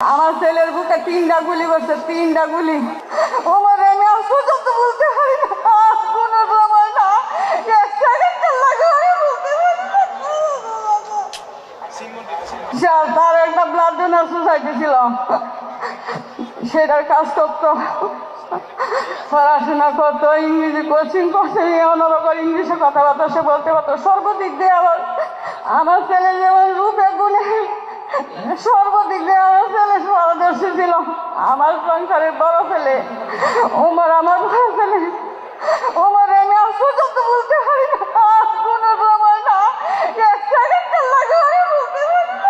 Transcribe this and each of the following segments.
আমার ছেলের বুকে 3টা গুলি করছে, 3টা গুলি। ওমর আমি পর্যন্ত বলতে পারি না, কোনো সময় না, 1 সেকেন্ড লাগে আমি বলতে পারি না। তার একটা ব্লাড ডোনার সোসাইটি ছিল, সেটার কাজ করতো, পড়াশোনা করতো, ইংরেজি কোচিং করছে, অনর্গল ইংলিশে কথাবার্তা সে বলতে পারতো। সর্বদিক দিয়ে আমার ছেলে যেমন রূপে গুণে সর্বদিক দিয়ে আমার ছেলে পারদর্শী ছিল। আমার সংসারের বড় ছেলে ওমর, আমার বড় ছেলে ওমর আমি পর্যন্ত বলতে পারি না, কোনো সময় না, 1 সেকেন্ড লাগে আমি বলতে পারি না।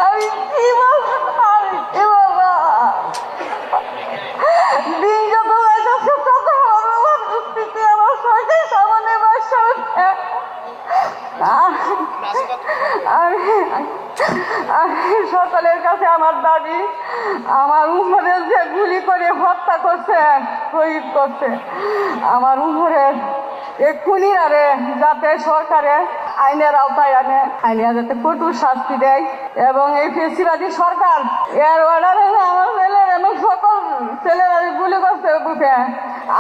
আমি কি বলবো, আমি কি বলবো, দিন যত যাইতেছে তত আমার যুক্তিতে আমার সরকার সামনে বাসা উঠে। আমি সকলের কাছে আমার দাবি, আমার উমরের যে গুলি করে হত্যা করছে, শহীদ করছে, আমার উমরের এই খুনিরারে যাতে সরকারে আইনের আওতায় আনে, আইনে যাতে কঠোর শাস্তি দেয়, এবং এই ফেসিবাদী সরকার এর অর্ডারে আমার ছেলের এবং সকল ছেলেরা গুলি করছে বুকে।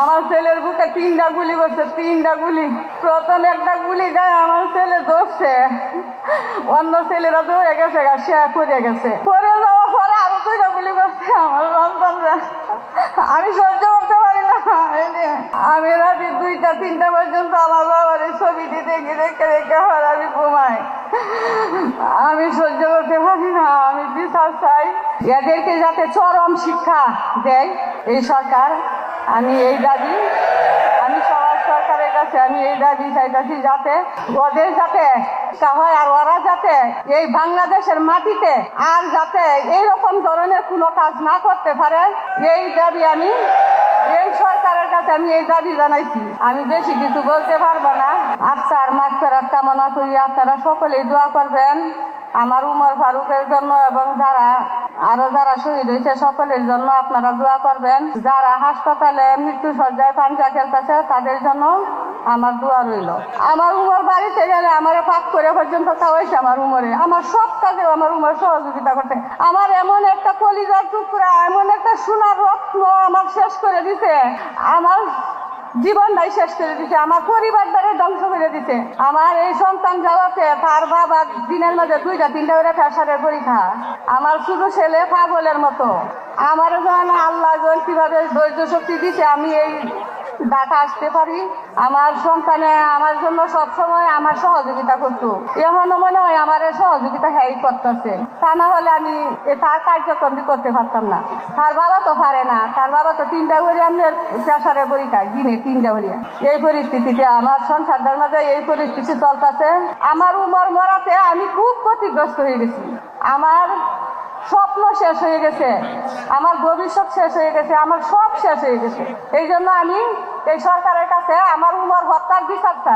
আমার ছেলের বুকে 3টা গুলি করছে, 3টা গুলি। প্রথম একটা গুলি গায়ে আমার ছেলে ধরছে, অন্য ছেলেরা দৌড়ে গেছে, সে পড়ে গেছে, পড়ে যাওয়ার পরে আরো 2টা গুলি করছে আমার সন্তানরা। আমি সহ্য করতে পারি না, আমি রাতে 2টা 3টা পর্যন্ত আমার বাবার এই ছবিটি দেখে রেখে রেখে আমি ঘুমাই। আমি সহ্য করতে পারি না, আমি বিচার চাই, এদেরকে যাতে চরম শিক্ষা দেয় এই সরকার। আমি এই দাবি, আমি সবার সরকারের কাছে আমি এই দাবি চাইতেছি, যাতে ওদের যাতে হয়, আর ওরা যাতে এই বাংলাদেশের মাটিতে আর যাতে এইরকম ধরনের কোনো কাজ না করতে পারে, এই দাবি আমি এই সরকারের কাছে আমি এই দাবি জানাইছি। আমি বেশি কিছু বলতে পারবো না। আফসার মাগফিরাত কামনা করি, আপনারা সকলেই দোয়া করবেন আমার উমর ফারুকের জন্য, এবং যারা শহীদ হয়েছে সকলের জন্য আপনারা দোয়া করবেন। যারা হাসপাতালে মৃত্যু সজ্জায় পাঞ্জা খেলতেছে তাদের জন্য আমার দোয়া রইল। আমার উমর বাড়িতে গেলে আমার পাক করে পর্যন্ত খাওয়াইছে আমার উমরে, আমার সব কাজে আমার উমর সহযোগিতা করতে। আমার এমন একটা কলিজার টুকরা, এমন একটা সোনার রত্ন আমার শেষ করে দিছে, আমার জীবনটাই শেষ করে দিছে, আমার পরিবারটারে ধ্বংস করে দিছে। আমার এই সন্তান যাওয়াতে তার বাবা দিনের মাঝে 2টা 3টা করে প্রেসারের পরীক্ষা। আমার শুধু ছেলে পাগলের মতো। আমার যখন আল্লাহ কিভাবে ধৈর্য শক্তি দিছে আমি এই ঢাকা আসতে পারি। আমার সন্তানে আমার জন্য সবসময় আমার সহযোগিতা করতো, এখনো মনে হয় আমার সহযোগিতা হ্যাঁ করতেছে। তা না হলে আমি তার কার্যক্রম করতে পারতাম না। তার বাবা তো পারে না, তার বাবা তো 3টা করে আমাদের প্রেসারের পরীক্ষা, দিনে 3টা করে। এই পরিস্থিতিতে আমার সংসারটার মাঝে এই পরিস্থিতি চলতেছে। আমার উমর মরাতে আমি খুব ক্ষতিগ্রস্ত হয়ে গেছি, আমার স্বপ্ন শেষ হয়ে গেছে, আমার ভবিষ্যৎ শেষ হয়ে গেছে, আমার সব শেষ হয়ে গেছে। এই জন্য আমি এই সরকারের কাছে আমার উমর হত্যার বিচার চাই।